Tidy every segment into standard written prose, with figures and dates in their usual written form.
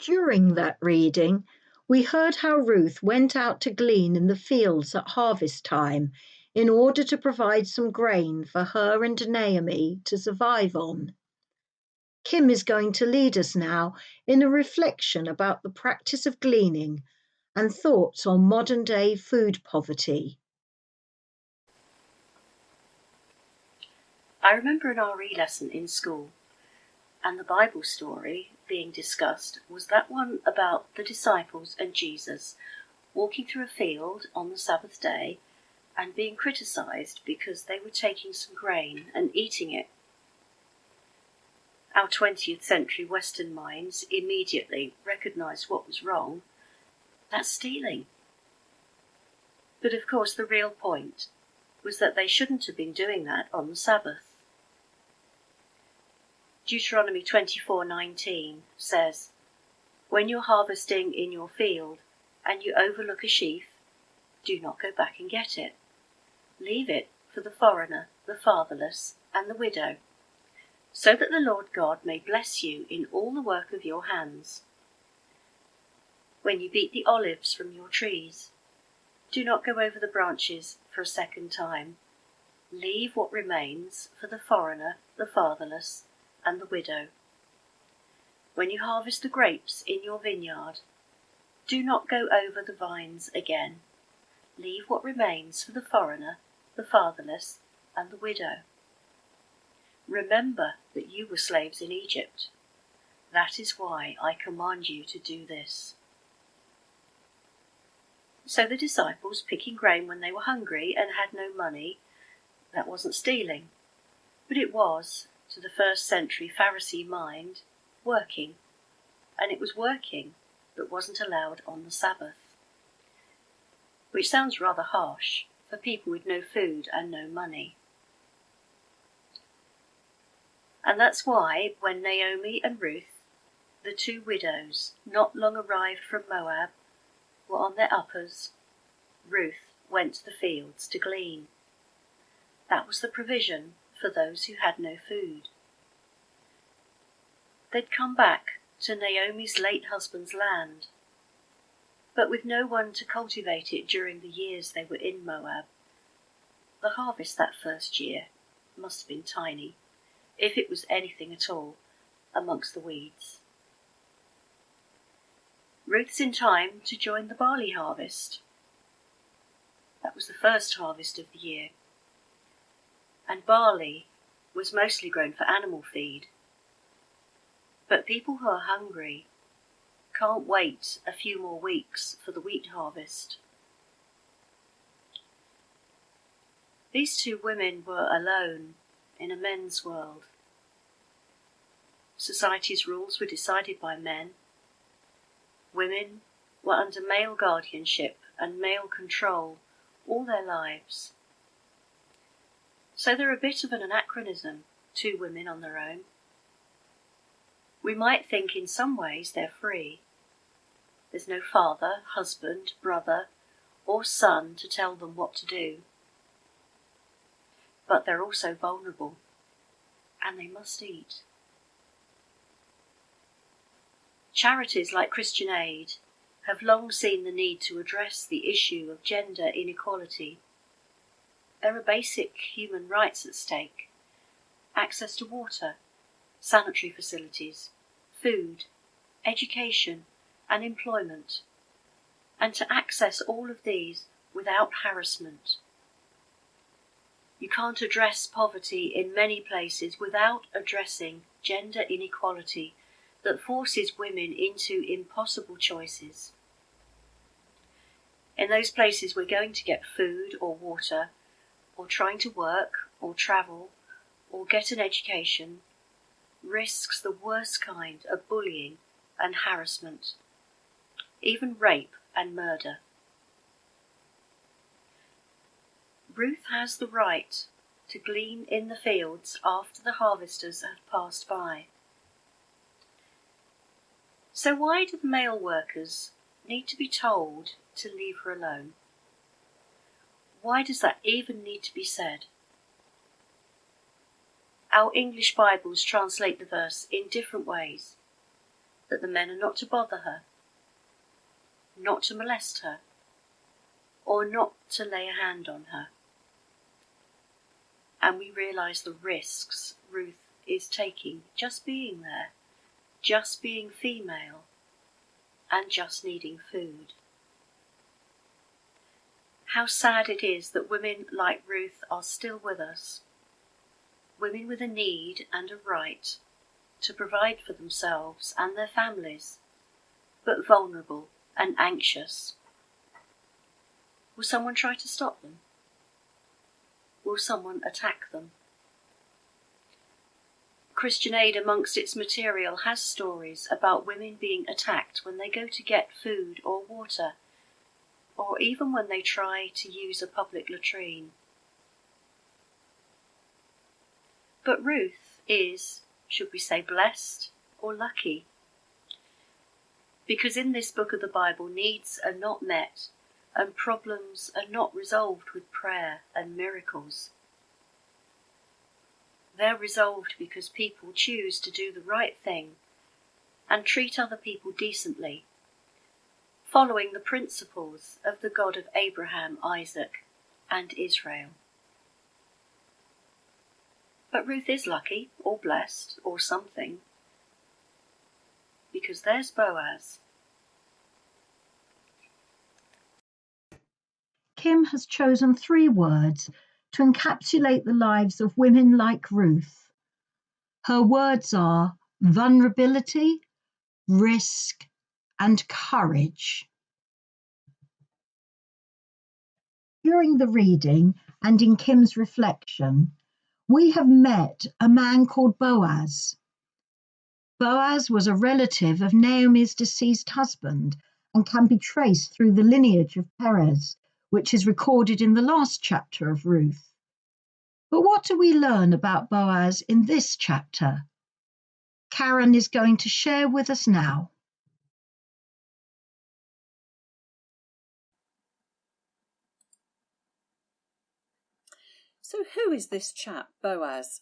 During that reading, we heard how Ruth went out to glean in the fields at harvest time in order to provide some grain for her and Naomi to survive on. Kim is going to lead us now in a reflection about the practice of gleaning and thoughts on modern day food poverty. I remember an RE lesson in school, and the Bible story being discussed was that one about the disciples and Jesus walking through a field on the Sabbath day and being criticised because they were taking some grain and eating it. Our 20th century Western minds immediately recognised what was wrong. That's stealing. But of course the real point was that they shouldn't have been doing that on the Sabbath. Deuteronomy 24:19 says, "When you're harvesting in your field and you overlook a sheaf, do not go back and get it. Leave it for the foreigner, the fatherless, and the widow, so that the Lord God may bless you in all the work of your hands. When you beat the olives from your trees, do not go over the branches for a second time. Leave what remains for the foreigner, the fatherless, and the widow. When you harvest the grapes in your vineyard, do not go over the vines again. Leave what remains for the foreigner, the fatherless, and the widow. Remember that you were slaves in Egypt. That is why I command you to do this." So the disciples picking grain when they were hungry and had no money, that wasn't stealing, but it was, to the first century Pharisee mind, working, and it was working that wasn't allowed on the Sabbath. Which sounds rather harsh for people with no food and no money. And that's why when Naomi and Ruth, the two widows not long arrived from Moab, were on their uppers, Ruth went to the fields to glean. That was the provision for those who had no food. They'd come back to Naomi's late husband's land, but with no one to cultivate it during the years they were in Moab. The harvest that first year must have been tiny, if it was anything at all, amongst the weeds. Ruth's in time to join the barley harvest. That was the first harvest of the year, and barley was mostly grown for animal feed. But people who are hungry can't wait a few more weeks for the wheat harvest. These two women were alone in a men's world. Society's rules were decided by men. Women were under male guardianship and male control all their lives. So they're a bit of an anachronism, two women on their own. We might think in some ways they're free. There's no father, husband, brother, or son to tell them what to do. But they're also vulnerable, and they must eat. Charities like Christian Aid have long seen the need to address the issue of gender inequality. There are basic human rights at stake: access to water, sanitary facilities, food, education, and employment, and to access all of these without harassment. You can't address poverty in many places without addressing gender inequality that forces women into impossible choices. In those places we're going to get food or water, or trying to work or travel or get an education, risks the worst kind of bullying and harassment, even rape and murder. Ruth has the right to glean in the fields after the harvesters have passed by. So why do the male workers need to be told to leave her alone? Why does that even need to be said? Our English Bibles translate the verse in different ways. that the men are not to bother her, not to molest her, or not to lay a hand on her. And we realise the risks Ruth is taking just being there, just being female, and just needing food. How sad it is that women like Ruth are still with us, women with a need and a right to provide for themselves and their families, but vulnerable and anxious. Will someone try to stop them? Will someone attack them? Christian Aid, amongst its material, has stories about women being attacked when they go to get food or water, or even when they try to use a public latrine. But Ruth is, should we say, blessed or lucky? Because in this book of the Bible, needs are not met and problems are not resolved with prayer and miracles. They're resolved because people choose to do the right thing and treat other people decently, following the principles of the God of Abraham, Isaac, and Israel. But Ruth is lucky, or blessed, or something, because there's Boaz. Kim has chosen 3 words to encapsulate the lives of women like Ruth. Her words are vulnerability, risk, and courage. During the reading and in Kim's reflection, we have met a man called Boaz. Boaz was a relative of Naomi's deceased husband and can be traced through the lineage of Perez, which is recorded in the last chapter of Ruth. But what do we learn about Boaz in this chapter? Karen is going to share with us now. So who is this chap, Boaz?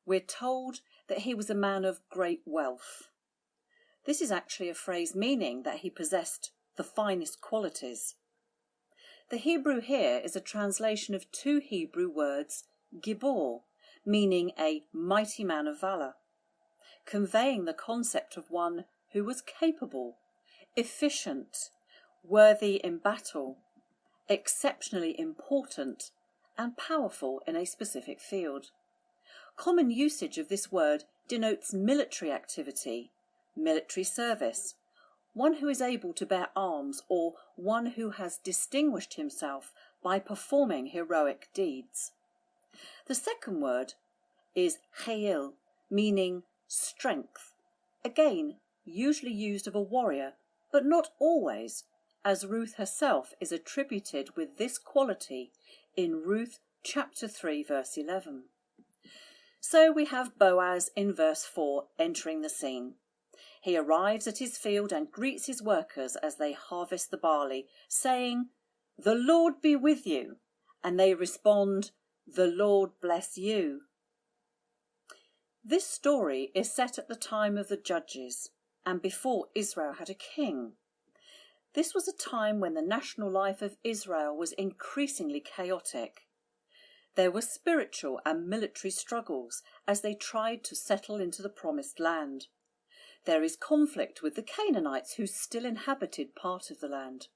We're told that he was a man of great wealth. This is actually a phrase meaning that he possessed the finest qualities. The Hebrew here is a translation of 2 Hebrew words, gibor, meaning a mighty man of valour, conveying the concept of one who was capable, efficient, worthy in battle, exceptionally important, and powerful in a specific field. Common usage of this word denotes military activity, military service, one who is able to bear arms, or one who has distinguished himself by performing heroic deeds. The second word is chayil, meaning strength, again usually used of a warrior, but not always, as Ruth herself is attributed with this quality in Ruth chapter 3 verse 11. So we have Boaz in verse 4 entering the scene. He arrives at his field and greets his workers as they harvest the barley, saying, "The Lord be with you." And they respond, "The Lord bless you." This story is set at the time of the Judges and before Israel had a king. This was a time when the national life of Israel was increasingly chaotic. There were spiritual and military struggles as they tried to settle into the promised land. There is conflict with the Canaanites who still inhabited part of the land.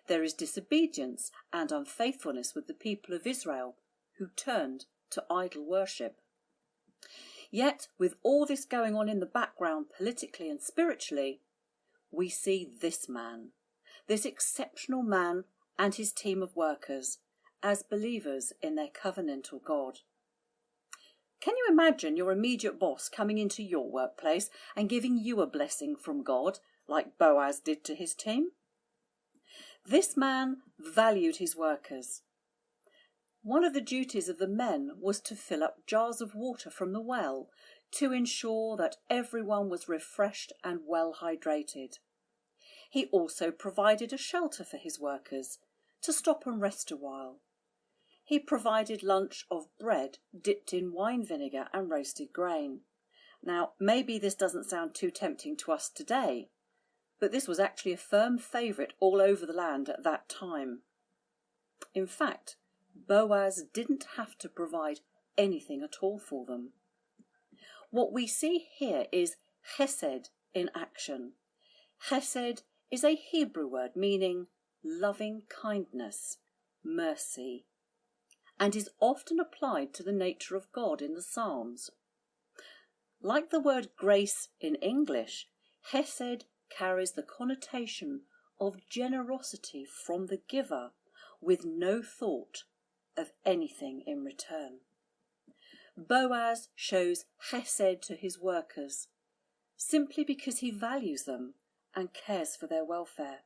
There is disobedience and unfaithfulness with the people of Israel who turned to idol worship. Yet, with all this going on in the background politically and spiritually, we see this man, this exceptional man and his team of workers, as believers in their covenantal God. Can you imagine your immediate boss coming into your workplace and giving you a blessing from God, like Boaz did to his team? This man valued his workers. One of the duties of the men was to fill up jars of water from the well to ensure that everyone was refreshed and well hydrated. He also provided a shelter for his workers to stop and rest a while. He provided lunch of bread dipped in wine vinegar and roasted grain, Now, maybe this doesn't sound too tempting to us today, but this was actually a firm favourite all over the land at that time. In fact, Boaz didn't have to provide anything at all for them. What we see here is chesed in action. Chesed is a Hebrew word meaning loving kindness, mercy, and is often applied to the nature of God in the Psalms. Like the word grace in English, chesed carries the connotation of generosity from the giver with no thought of anything in return. Boaz shows chesed to his workers simply because he values them and cares for their welfare.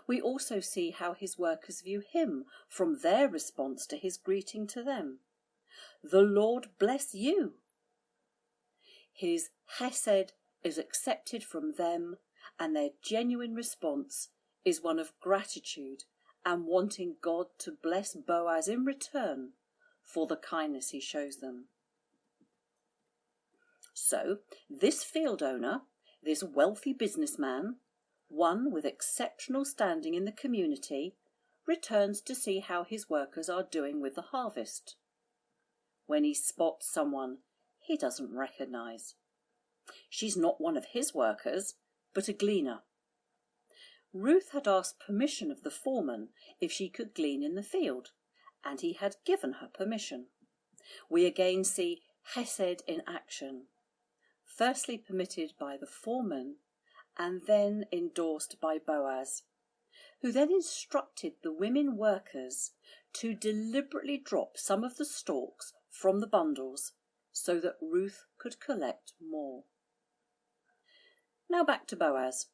We also see how his workers view him from their response to his greeting to them. The Lord bless you. His chesed is accepted from them, and their genuine response is one of gratitude and wanting God to bless Boaz in return for the kindness he shows them. So, this field owner, this wealthy businessman, one with exceptional standing in the community, returns to see how his workers are doing with the harvest. When he spots someone he doesn't recognise. She's not one of his workers, but a gleaner. Ruth had asked permission of the foreman if she could glean in the field, and he had given her permission. We again see chesed in action, firstly permitted by the foreman and then endorsed by Boaz, who then instructed the women workers to deliberately drop some of the stalks from the bundles so that Ruth could collect more. Now back to Boaz.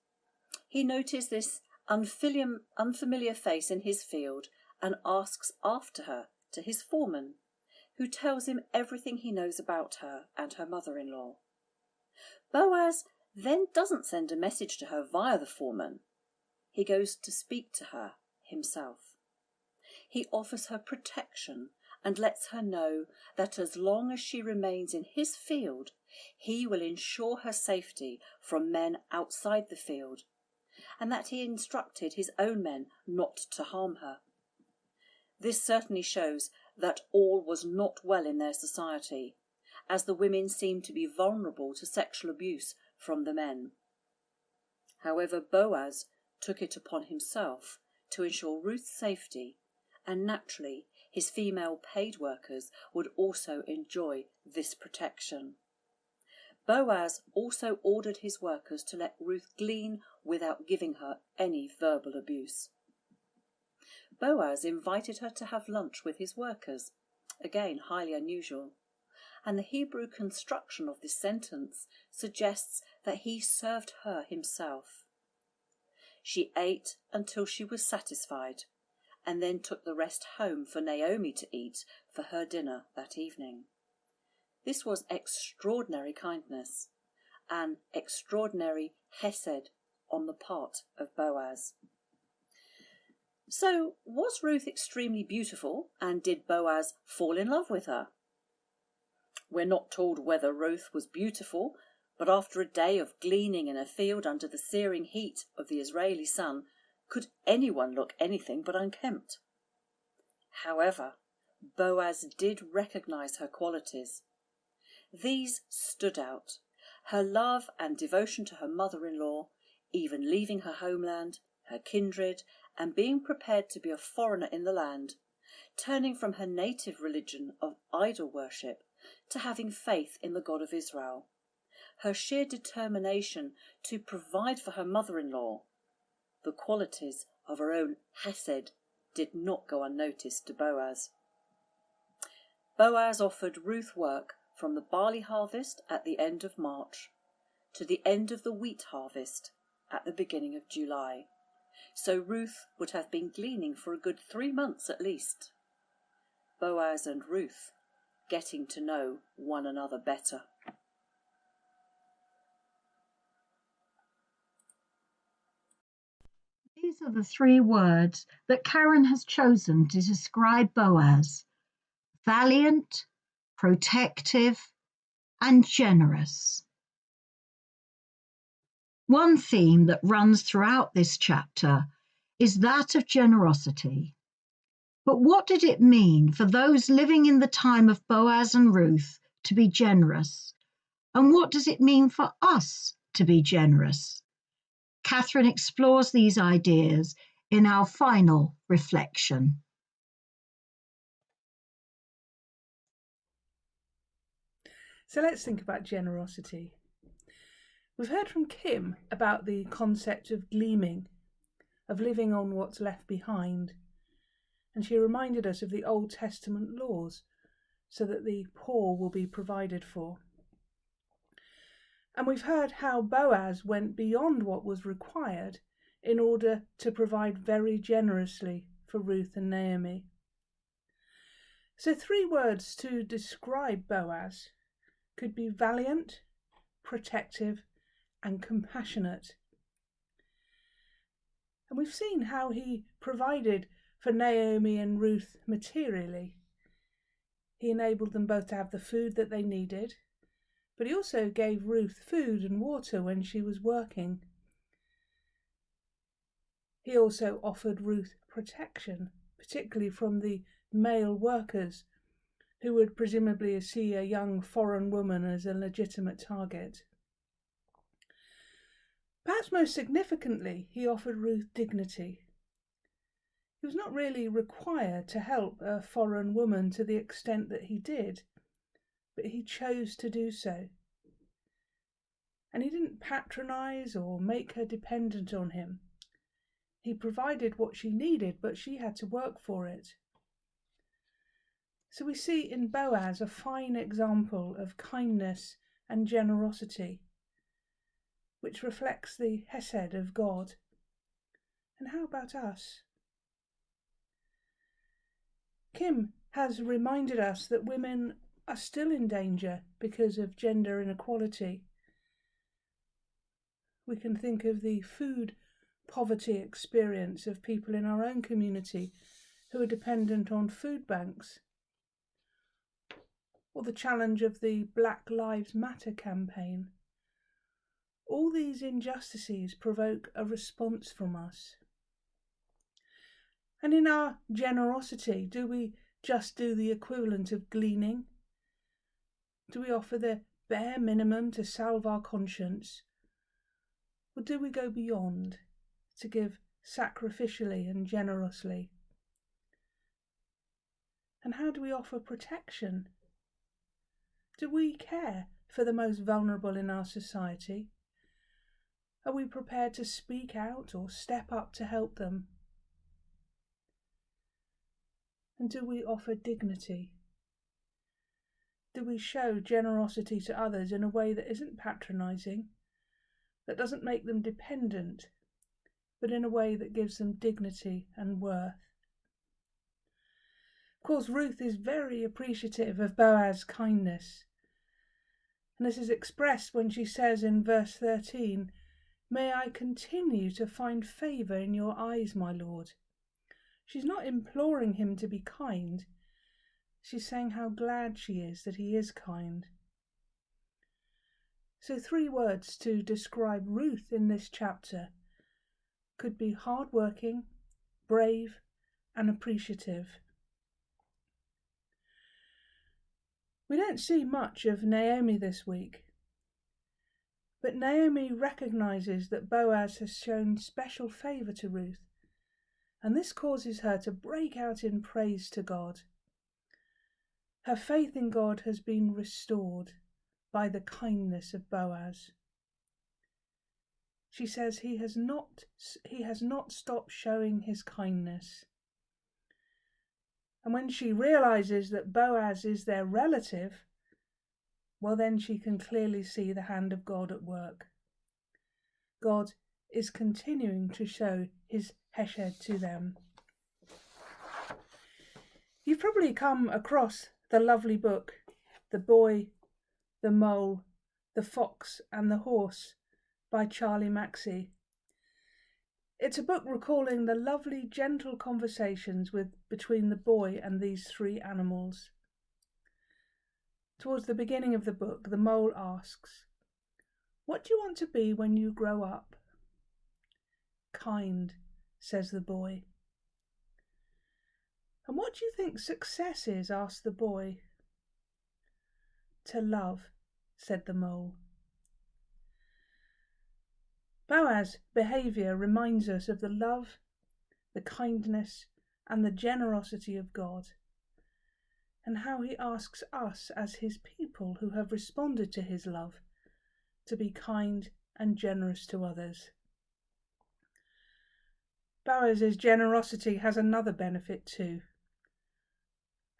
He noticed this unfamiliar face in his field and asks after her to his foreman, who tells him everything he knows about her and her mother-in-law. Boaz then doesn't send a message to her via the foreman. He goes to speak to her himself. He offers her protection and lets her know that as long as she remains in his field, he will ensure her safety from men outside the field, and that he instructed his own men not to harm her. This certainly shows that all was not well in their society, as the women seemed to be vulnerable to sexual abuse from the men. However, Boaz took it upon himself to ensure Ruth's safety, and naturally his female paid workers would also enjoy this protection. Boaz also ordered his workers to let Ruth glean without giving her any verbal abuse. Boaz invited her to have lunch with his workers, again highly unusual, and the Hebrew construction of this sentence suggests that he served her himself. She ate until she was satisfied, and then took the rest home for Naomi to eat for her dinner that evening. This was extraordinary kindness, and extraordinary chesed on the part of Boaz. So, was Ruth extremely beautiful, and did Boaz fall in love with her? We're not told whether Ruth was beautiful, but after a day of gleaning in a field under the searing heat of the Israeli sun, could anyone look anything but unkempt? However, Boaz did recognise her qualities. These stood out: her love and devotion to her mother-in-law, even leaving her homeland, her kindred, and being prepared to be a foreigner in the land, turning from her native religion of idol worship to having faith in the God of Israel, her sheer determination to provide for her mother-in-law. The qualities of her own chesed did not go unnoticed to Boaz. Boaz offered Ruth work from the barley harvest at the end of March to the end of the wheat harvest at the beginning of July, so Ruth would have been gleaning for a good 3 months at least. Boaz and Ruth getting to know one another better. These are the 3 words that Karen has chosen to describe Boaz: valiant, protective, and generous. One theme that runs throughout this chapter is that of generosity. But what did it mean for those living in the time of Boaz and Ruth to be generous? And what does it mean for us to be generous? Catherine explores these ideas in our final reflection. So let's think about generosity. We've heard from Kim about the concept of gleaming, of living on what's left behind. And she reminded us of the Old Testament laws so that the poor will be provided for. And we've heard how Boaz went beyond what was required in order to provide very generously for Ruth and Naomi. So 3 words to describe Boaz could be valiant, protective, and compassionate. And we've seen how he provided for Naomi and Ruth materially. He enabled them both to have the food that they needed, but he also gave Ruth food and water when she was working. He also offered Ruth protection, particularly from the male workers who would presumably see a young foreign woman as a legitimate target. Perhaps most significantly, he offered Ruth dignity. He was not really required to help a foreign woman to the extent that he did, but he chose to do so. And he didn't patronize or make her dependent on him. He provided what she needed, but she had to work for it. So we see in Boaz a fine example of kindness and generosity, which reflects the Hesed of God. And how about us? Kim has reminded us that women are still in danger because of gender inequality. We can think of the food poverty experience of people in our own community who are dependent on food banks, or the challenge of the Black Lives Matter campaign. All these injustices provoke a response from us. And in our generosity, do we just do the equivalent of gleaning? Do we offer the bare minimum to salve our conscience? Or do we go beyond to give sacrificially and generously? And how do we offer protection? Do we care for the most vulnerable in our society? Are we prepared to speak out or step up to help them? And do we offer dignity? Do we show generosity to others in a way that isn't patronising, that doesn't make them dependent, but in a way that gives them dignity and worth? Of course, Ruth is very appreciative of Boaz's kindness. And this is expressed when she says in verse 13, "May I continue to find favour in your eyes, my Lord." She's not imploring him to be kind. She's saying how glad she is that he is kind. So 3 words to describe Ruth in this chapter could be hardworking, brave, and appreciative. We don't see much of Naomi this week, but Naomi recognises that Boaz has shown special favour to Ruth, and this causes her to break out in praise to God. Her faith in God has been restored by the kindness of Boaz. She says he has not stopped showing his kindness. And when she realises that Boaz is their relative, well, then she can clearly see the hand of God at work. God is continuing to show his hesed to them. You've probably come across the lovely book, The Boy, the Mole, the Fox and the Horse by Charlie Mackay. It's a book recalling the lovely, gentle conversations between the boy and these 3 animals. Towards the beginning of the book, the mole asks, "What do you want to be when you grow up?" "Kind," says the boy. "And what do you think success is?" asked the boy. "To love," said the mole. Boaz's behaviour reminds us of the love, the kindness, and the generosity of God, and how he asks us as his people who have responded to his love to be kind and generous to others. Boaz's generosity has another benefit too,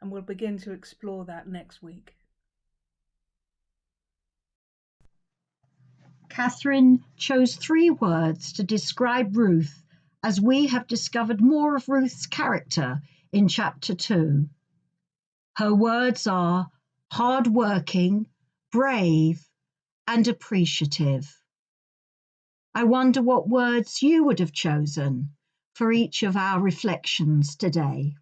and we'll begin to explore that next week. Catherine chose 3 words to describe Ruth as we have discovered more of Ruth's character in chapter 2. Her words are hard-working, brave, and appreciative. I wonder what words you would have chosen for each of our reflections today.